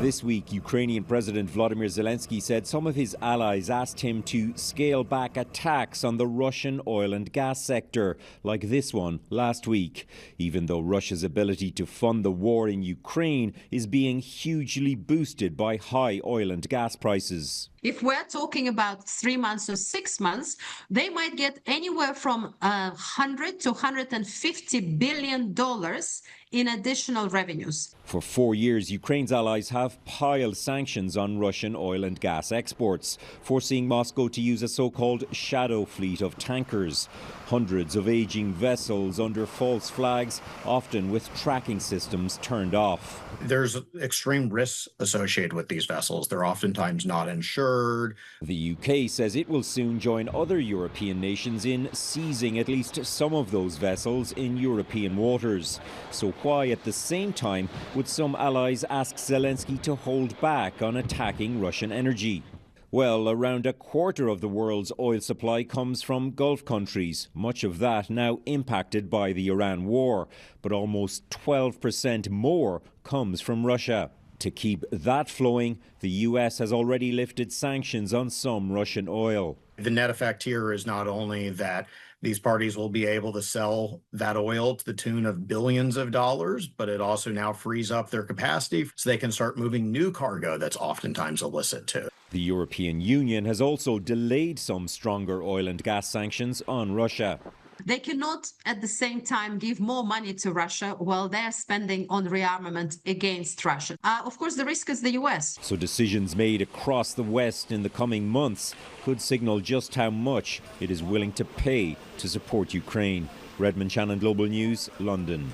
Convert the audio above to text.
This week, Ukrainian President Volodymyr Zelensky said some of his allies asked him to scale back attacks on the Russian oil and gas sector, like this one last week, even though Russia's ability to fund the war in Ukraine is being hugely boosted by high oil and gas prices. If we're talking about 3 months or 6 months, they might get anywhere from $100 to $150 billion in additional revenues. For 4 years, Ukraine's allies have piled sanctions on Russian oil and gas exports, forcing Moscow to use a so-called shadow fleet of tankers. Hundreds of aging vessels under false flags, often with tracking systems turned off. There's extreme risks associated with these vessels. They're oftentimes not insured. The UK says it will soon join other European nations in seizing at least some of those vessels in European waters. So why, at the same time, would some allies ask Zelensky to hold back on attacking Russian energy? Well, around a quarter of the world's oil supply comes from Gulf countries, much of that now impacted by the Iran war. But almost 12% more comes from Russia. To keep that flowing, the US has already lifted sanctions on some Russian oil. The net effect here is not only that these parties will be able to sell that oil to the tune of billions of dollars, but it also now frees up their capacity so they can start moving new cargo that's oftentimes illicit too. The European Union has also delayed some stronger oil and gas sanctions on Russia. They cannot at the same time give more money to Russia while they're spending on rearmament against Russia. Of course, the risk is the US. So decisions made across the West in the coming months could signal just how much it is willing to pay to support Ukraine. Redmond Shannon, Global News, London.